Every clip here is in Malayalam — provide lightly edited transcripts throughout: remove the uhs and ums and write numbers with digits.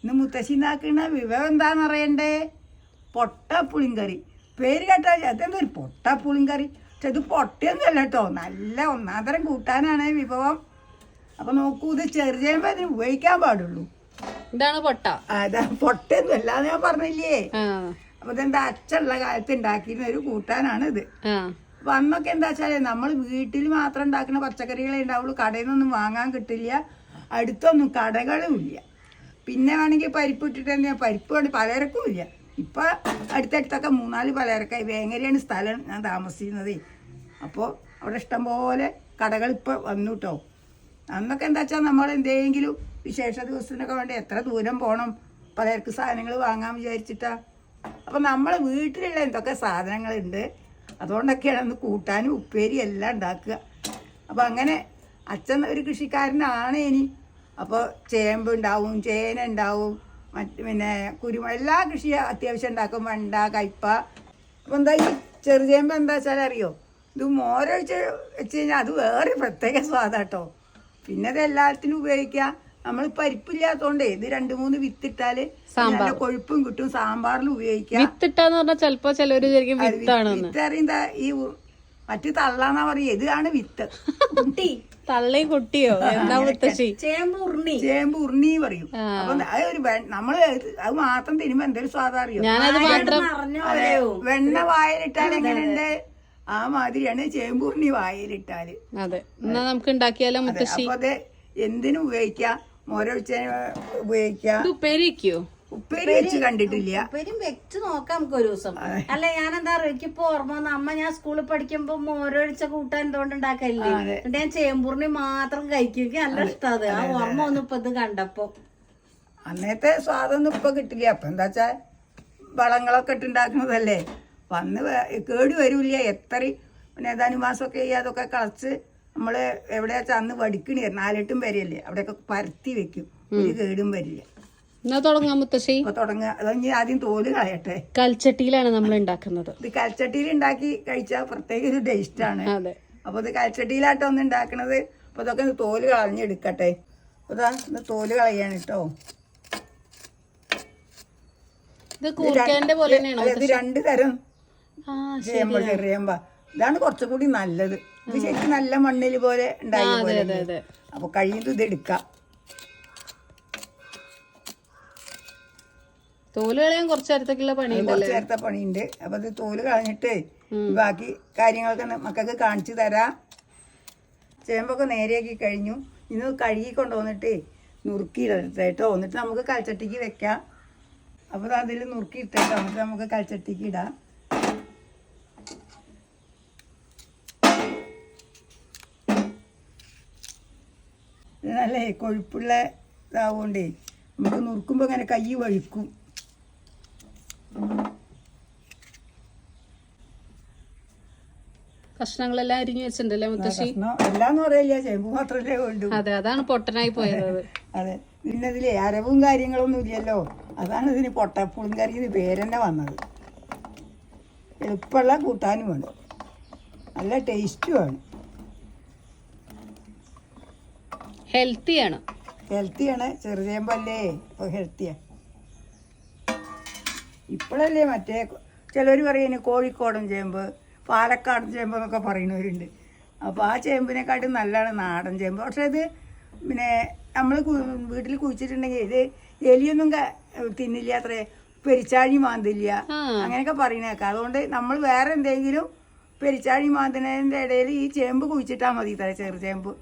ഇന്ന് മുത്തശ്ശി ഉണ്ടാക്കുന്ന വിഭവം എന്താന്ന് അറിയണ്ടേ? പൊട്ട പുളിങ്കറി. പേര് കേട്ടാ അതെന്തൊരു പൊട്ട പുളിങ്കറി? പക്ഷെ ഇത് പൊട്ടയൊന്നുമല്ല കേട്ടോ, നല്ല ഒന്നാം തരം കൂട്ടാനാണ് വിഭവം. അപ്പൊ നോക്കൂ, ഇത് ചെറുചേമ്പ് അതിന് ഉപയോഗിക്കാൻ പാടുള്ളൂ. ഇതാണ് പൊട്ട. അതാ പൊട്ടയൊന്നുമല്ല ഞാൻ പറഞ്ഞില്ലേ. അപ്പൊ ഇതെന്താ അച്ഛനുള്ള കാലത്ത് ഉണ്ടാക്കിയിരുന്ന ഒരു കൂട്ടാനാണ് ഇത്. അപ്പൊ അന്നൊക്കെ എന്താ വെച്ചാല് നമ്മൾ വീട്ടിൽ മാത്രം ഉണ്ടാക്കുന്ന പച്ചക്കറികളെ ഉണ്ടാവുള്ളൂ, കടയിൽ നിന്നൊന്നും വാങ്ങാൻ കിട്ടില്ല, അടുത്തൊന്നും കടകളും ഇല്ല. പിന്നെ വേണമെങ്കിൽ പരിപ്പ് ഇട്ടിട്ട് തന്നെയാണ്, പരിപ്പ് വേണ്ടി പലചരക്കും ഇല്ല. ഇപ്പൊ അടുത്തടുത്തൊക്കെ 3-4 പലചരക്കായി. വേങ്ങരയാണ് സ്ഥലം ഞാൻ താമസിക്കുന്നത്. അപ്പോൾ അവിടെ ഇഷ്ടംപോലെ കടകൾ ഇപ്പോൾ വന്നു കേട്ടോ. അന്നൊക്കെ എന്താ വെച്ചാൽ നമ്മൾ എന്തെങ്കിലും വിശേഷ ദിവസത്തിനൊക്കെ വേണ്ടി എത്ര ദൂരം പോകണം പലചരക്ക് സാധനങ്ങൾ വാങ്ങാൻ വിചാരിച്ചിട്ടാ. അപ്പം നമ്മൾ വീട്ടിലുള്ള എന്തൊക്കെ സാധനങ്ങളുണ്ട് അതുകൊണ്ടൊക്കെയാണ് അന്ന് കൂട്ടാനും ഉപ്പേരി എല്ലാം ഉണ്ടാക്കുക. അപ്പം അങ്ങനെ അച്ഛൻ ഒരു കൃഷിക്കാരനാണ് ഇനി. അപ്പോൾ ചേമ്പ് ഉണ്ടാവും, ചേന ഉണ്ടാവും, പിന്നെ എല്ലാ കൃഷി അത്യാവശ്യം ഉണ്ടാക്കും. വെണ്ട, കയ്പ. അപ്പോൾ എന്താ ഈ ചെറുചേമ്പ് എന്താ വെച്ചാൽ അറിയോ, ഇത് മോരൊഴിച്ച് വെച്ച് കഴിഞ്ഞാൽ അത് വേറെ പ്രത്യേക സ്വാദാട്ടോ. പിന്നെ അത് എല്ലാത്തിനും ഉപയോഗിക്കാം. നമ്മൾ പരിപ്പില്ലാത്തോണ്ടേ ഇത് 2-3 വിത്തിട്ടാല് നല്ല കൊഴുപ്പും കിട്ടും. സാമ്പാറിൽ ഉപയോഗിക്കാം. വിത്തിട്ടാന്ന് പറഞ്ഞാൽ ചിലപ്പോ ചിലര് വിത്തറിയുന്ന ഈ മറ്റു തള്ളാന്നാ പറയും, ഇതാണ് വിത്ത്. കുട്ടി തള്ളി കുട്ടിയോ എന്താ മുത്തശ്ശി? ചേമ്പ് ഉരുണി പറയും. അപ്പൊ അത് ഒരു നമ്മള് അത് മാത്രം തിരുമ്പോ എന്തൊരു സ്വാദം അറിയോ. വെണ്ണ വായലിട്ടാൽ എങ്ങനെയുണ്ട് ആ മാതിരിയാണ് ചേമ്പ് ഉരുണി വായലിട്ടാല്. അതെ, എന്നാ നമുക്ക് ഉണ്ടാക്കിയാലോ മുത്തശ്ശി? അപ്പൊ അത് എന്തിനും ഉപയോഗിക്കാം. മോരൊഴിച്ച ഉപയോഗിക്കാം. ഉപ്പേരിക്കോ? ഉപ്പേരി വെച്ച് കണ്ടിട്ടില്ല. ഉപ്പേരും വെച്ച് നോക്കാം നമുക്ക് ഒരു ദിവസം. അല്ല ഞാനെന്താ എനിക്കിപ്പോ ഓർമ്മ വന്ന അമ്മ ഞാൻ സ്കൂളിൽ പഠിക്കുമ്പോ മോരൊഴിച്ച കൂട്ടാൻ എന്തുകൊണ്ട് ഉണ്ടാക്കല്ലേ, എന്നിട്ട് ഞാൻ ചേമ്പൂറിന് മാത്രം കഴിക്കും. നല്ല ഇഷ്ടം. ആ ഓർമ്മ ഒന്നും ഇപ്പൊ ഇത് കണ്ടപ്പോ. അന്നത്തെ സ്വാദൊന്നും ഇപ്പൊ കിട്ടില്ല. അപ്പൊ എന്താ വെച്ചാ വളങ്ങളൊക്കെ ഇട്ടുണ്ടാക്കുന്നതല്ലേ, വന്ന് കേട് വരൂല്ല. എത്ര പിന്നെ ഏതാനും മാസമൊക്കെ അതൊക്കെ കളച്ച് നമ്മള് എവിടെയാ വെച്ചാൽ അന്ന് വടിക്കണി 4-8 പേരല്ലേ അവിടെയൊക്കെ പരത്തി വെക്കും. ഒരു കേടും വരില്ല. എന്നാ തുടങ്ങാം മുത്തശ്ശി. അപ്പൊ തുടങ്ങുക. അത് ആദ്യം തോല് കളയട്ടെ. കൽച്ചട്ടിയിലാണ് നമ്മൾ ഉണ്ടാക്കുന്നത്. ഇത് കൽച്ചട്ടിയിൽ ഉണ്ടാക്കി കഴിച്ചാൽ പ്രത്യേക ഒരു ടേസ്റ്റ് ആണ്. അപ്പൊ ഇത് കൽച്ചട്ടിയിലാട്ടോ ഒന്ന് ഉണ്ടാക്കണത്. അപ്പൊ ഇതൊക്കെ തോല് കളഞ്ഞെടുക്കട്ടെ. അതാ തോല് കളയാണ് കേട്ടോ. ഇത് 2 തരം ചേമ്പ, ചെറിയമ്പ. ഇതാണ് കുറച്ചുകൂടി നല്ലത്. ഇത് ശരിക്കും നല്ല മണ്ണിൽ പോലെ ഉണ്ടായ പോലെ. അപ്പൊ കഴിയുന്നത് ഇത് എടുക്കാം. തോല് കളയാൻ കുറച്ച് നേരത്തെ പണിയുണ്ട്. അപ്പൊ ഇത് തോല് കളഞ്ഞിട്ട് ബാക്കി കാര്യങ്ങളൊക്കെ മക്കൾക്ക് കാണിച്ചു തരാം. ചേമ്പൊക്കെ നേരെയാക്കി കഴിഞ്ഞു. ഇന്ന് കഴുകി കൊണ്ടുവന്നിട്ട് നുറുക്കിയിട്ടോ. എന്നിട്ട് നമുക്ക് കൽച്ചട്ടിക്ക് വെക്കാം. അപ്പോൾ അതിൽ നുറുക്കി ഇട്ടിട്ടോ എന്നിട്ട് നമുക്ക് കൽച്ചട്ടിക്ക് ഇടാം. ഇത് നല്ല കൊഴുപ്പുള്ള ഇതാവുകൊണ്ടേ നമുക്ക് നുറുക്കുമ്പോൾ ഇങ്ങനെ കൈ വഴുക്കും. കഷ്ണങ്ങളെല്ലാം അരിഞ്ഞു വെച്ചിട്ടുണ്ടല്ലേ മുത്തശ്ശി? എല്ലാന്ന് പറയില്ല, ചേമ്പ് മാത്രമല്ലേ കൊണ്ടു. അതെ, അതാണ് പൊട്ടനായി പോയത്. അതെ, പിന്നെ ഇതിലെ അരവും കാര്യങ്ങളൊന്നും ഇല്ലല്ലോ. അതാണ് ഇതിന് പൊട്ടപ്പുളിങ്കറി ഇത് പേരെന്നെ വന്നത്. എളുപ്പമുള്ള കൂട്ടാനും വേണം, നല്ല ടേസ്റ്റുമാണ്, ഹെൽത്തിയാണ്. ചെറുചേമ്പല്ലേ ഇപ്പോൾ ഹെൽത്തിയാണ്. ഇപ്പോഴല്ലേ മറ്റേ ചിലർ പറയുന്നത് കോഴിക്കോടൻ ചേമ്പ്, പാലക്കാടൻ ചേമ്പ് എന്നൊക്കെ പറയുന്നവരുണ്ട്. അപ്പോൾ ആ ചേമ്പിനെക്കാട്ടും നല്ലതാണ് നാടൻ ചേമ്പ്. പക്ഷെ ഇത് പിന്നെ നമ്മൾ വീട്ടിൽ കുഴിച്ചിട്ടുണ്ടെങ്കിൽ ഇത് എലിയൊന്നും തിന്നില്ല, അത്രേ പെരിച്ചാഴി മാന്തില്ല, അങ്ങനെയൊക്കെ പറയുന്നേക്കാം. അതുകൊണ്ട് നമ്മൾ വേറെ എന്തെങ്കിലും പെരിച്ചാഴി മാന്തിനതിൻ്റെ ഇടയിൽ ഈ ചേമ്പ് കുഴിച്ചിട്ടാൽ മതി, ചെറുചേമ്പ്.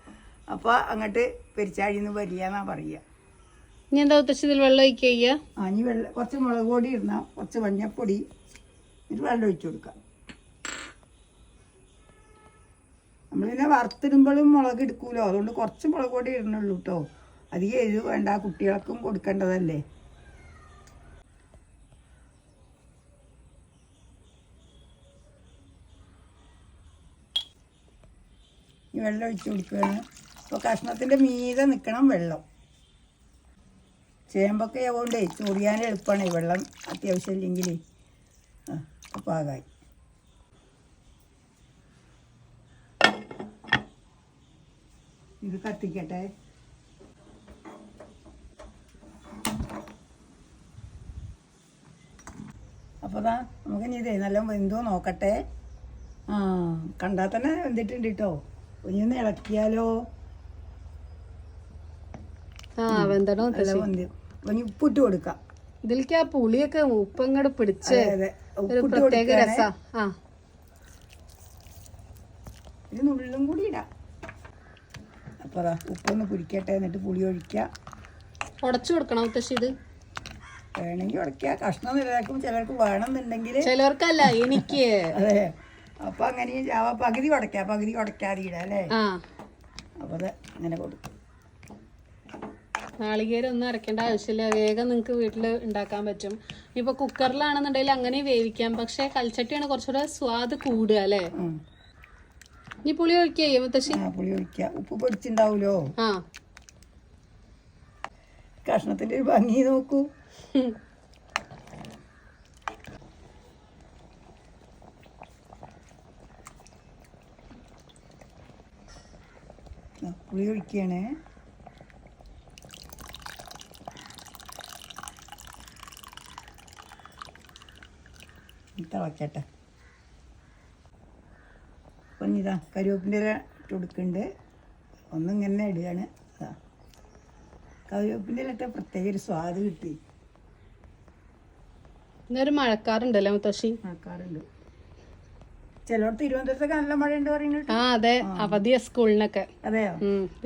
അപ്പോൾ അങ്ങോട്ട് പെരിച്ചാഴിയൊന്നും വരില്ല എന്നാ പറയുക. ഇനി എന്താ ഉദ്ദേശത്തിൽ വെള്ളം ഒഴിക്കുക? ഇനി കുറച്ച് മുളക് പൊടി ഇടണം, കുറച്ച് മഞ്ഞപ്പൊടി, ഇത് വെള്ളം ഒഴിച്ചു കൊടുക്കാം. നമ്മളിങ്ങനെ വറുത്തിടുമ്പോഴും മുളക് എടുക്കൂലോ, അതുകൊണ്ട് കുറച്ച് മുളക് പൊടി ഇടണുള്ളൂ കേട്ടോ. അധികം എരിവ് വേണ്ട, കുട്ടികൾക്കും കൊടുക്കേണ്ടതല്ലേ. ഈ വെള്ളം ഒഴിച്ചു കൊടുക്കുകയാണ്. അപ്പോൾ കഷ്ണത്തിൻ്റെ മീതെ നിൽക്കണം വെള്ളം. ചേമ്പൊക്കെ ആവുകൊണ്ടേ ചൊറിയാൻ എളുപ്പമാണ് വെള്ളം അത്യാവശ്യം ഇല്ലെങ്കിൽ. പാകമായി. ഇത് കത്തിക്കട്ടെ. ഇതേ നല്ല വെന്തോ നോക്കട്ടെ. ആ കണ്ടാൽ തന്നെ വെന്തിട്ടുണ്ട് കേട്ടോ. ഒന്ന് ഇളക്കിയാലോ. ആ വെന്തണോ നല്ല വെന്തി. ഇനി ഉപ്പിട്ട് കൊടുക്കാം. ഇതിലേക്ക് ആ പുളിയൊക്കെ ഉപ്പങ്ങട് പിടിച്ച് അതെ ഒരു ഉപ്പിട്ട് പ്രത്യേക കൊടുക്കാണ്. രസാ. ആ ഇത് നുള്ളും കൂടി ഇടാം. അപ്പോൾ അതാ ഉപ്പൊന്ന് പിടിക്കട്ടെ. എന്നിട്ട് പുളി ഒഴിക്കുക. ഉടച്ചു കൊടുക്കണം മുത്തശ്ശി ഇത്. വേണമെങ്കിൽ ഉടയ്ക്കുക. കഷ്ണം നിലനിൽക്കും. ചിലർക്ക് വേണമെന്നുണ്ടെങ്കിൽ. ചിലവർക്കല്ല എനിക്ക്. അതെ അപ്പം അങ്ങനെയും പകുതി ഉടയ്ക്കാം. പകുതി ഉടയ്ക്കാതെ ഇടാം അല്ലേ. ആ അപ്പോൾ അത് അങ്ങനെ കൊടുക്കും. നാളികേരം ഒന്നും അരക്കേണ്ട ആവശ്യമില്ല. വേഗം നിങ്ങൾക്ക് വീട്ടിൽ ഉണ്ടാക്കാൻ പറ്റും. ഇപ്പൊ കുക്കറിലാണെന്നുണ്ടെങ്കിൽ അങ്ങനെ വേവിക്കാം. പക്ഷെ കൽച്ചട്ടിയാണ് കുറച്ചുകൂടെ സ്വാദ് കൂടുക അല്ലേ. ഇനി പുളി ഒഴിക്കേ മുത്തശ്ശി. ആ പുളി ഒഴിക്കുക. ഉപ്പ് പൊടിച്ചിണ്ടാവൂലോ. ആ കഷ്ണത്തിൻ്റെ ഒരു ഭംഗി നോക്കൂ. പുളി ഒഴിക്കുകയാണ്. തിളക്കട്ടെ. അപ്പം ഇതാ കറിവേപ്പിൻ്റെ ഇല ഇട്ട് കൊടുക്കുന്നുണ്ട്. ഒന്നിങ്ങനെ ഇടുകയാണ്. അതാ കറിവേപ്പിൻ്റെ ഇല ഇട്ട പ്രത്യേക ഒരു സ്വാദ് കിട്ടി. ഇന്നൊരു മഴക്കാറുണ്ടല്ലേ മുത്തശ്ശി. ആൾക്കാരുണ്ട്. ചിലർ തിരുവനന്തപുരത്തൊക്കെ നല്ല മഴ ഉണ്ട് പറയുന്നുണ്ട്. ആ അതെ അവധിയാ സ്കൂളിനൊക്കെ. അതെയോ?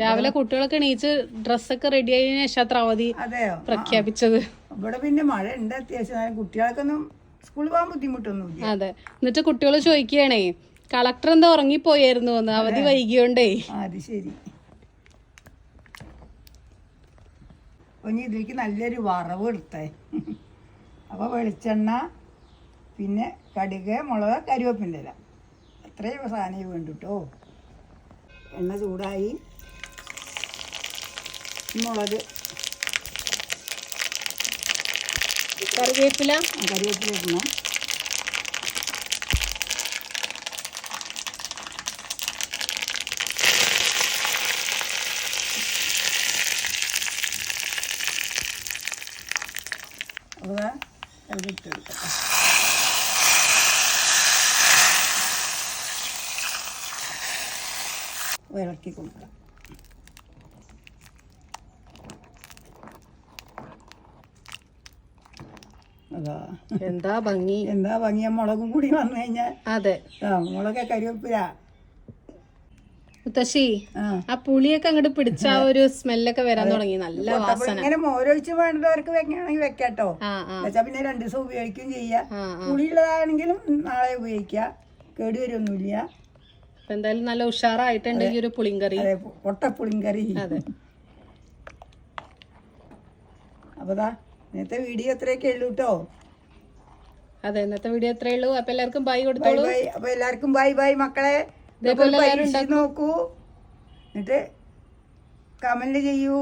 രാവിലെ കുട്ടികളൊക്കെ എണീച്ച് ഡ്രസ്സൊക്കെ റെഡി ആയതിനു ശേഷം അത്ര അവധി അതെയോ? പ്രഖ്യാപിച്ചത്. ഇവിടെ പിന്നെ മഴ ഉണ്ട് അത്യാവശ്യം. കുട്ടികൾക്കൊന്നും സ്കൂളിൽ പോകാൻ ബുദ്ധിമുട്ടൊന്നുമില്ല. അതെ എന്നിട്ട് കുട്ടികൾ ചോദിക്കുകയാണേ കളക്ടർ എന്താ ഉറങ്ങിപ്പോയായിരുന്നു എന്ന്. അവധി വൈകിയോണ്ടേ. അത് ശരി. അപ്പം ഇനി ഇതിലേക്ക് നല്ലൊരു വറവ് എടുത്തേ. അപ്പോൾ വെളിച്ചെണ്ണ, പിന്നെ കടുക്, മുളക്, കരിവേപ്പിൻ്റെ ഇല, അത്രയും സാധനമേ വേണ്ടു കേട്ടോ. എണ്ണ ചൂടായി. മുളക്, കറിവേപ്പില, കരിവേപ്പില ഇടണം. അപ്പോൾ അതിലിട്ട് കൊടുക്കട്ടെ. ഇളക്കി കൊടുക്കാം. അതാ എന്താ ഭംഗി. എന്താ ഭംഗിയ. മുളകും കൂടി വന്നു കഴിഞ്ഞാൽ. അതെ മുളക് കരിവേപ്പില. മുത്തശ്ശി ആ പുളിയൊക്കെ അങ്ങോട്ട് പിടിച്ച ആ ഒരു സ്മെല്ലൊക്കെ വരാൻ തുടങ്ങി. നല്ല വാസന. ഇങ്ങനെ മോരൊഴിച്ച് വേണ്ടവർക്ക് വെക്കണമെങ്കിൽ വെക്കാട്ടോ. എന്നുവെച്ചാൽ പിന്നെ 2 ദിവസം ഉപയോഗിക്കുകയും ചെയ്യാം. പുളിയുള്ളതാണെങ്കിലും നാളെ ഉപയോഗിക്കാം. കേടുവരൊന്നുമില്ല. എന്തായാലും നല്ല ഉഷാറായിട്ടുണ്ട് ഈ ഒരു പുളിങ്കറി. അതെ പൊട്ടപ്പുളിങ്കറി. അതെ അപ്പോൾ ഇന്നത്തെ വീഡിയോ എത്രയൊക്കെ ഉള്ളൂ കേട്ടോ. അതെ ഇന്നത്തെ വീഡിയോ എത്രയേ ഉള്ളൂ. അപ്പൊ എല്ലാവർക്കും ബൈ കൊടുത്തോളൂ. ബൈ. അപ്പോൾ എല്ലാവർക്കും ബൈ ബൈ മക്കളെ. ഇതേപോലെ പരീക്ഷിച്ച് നോക്കൂ. എന്നിട്ട് കമന്റ് ചെയ്യൂ.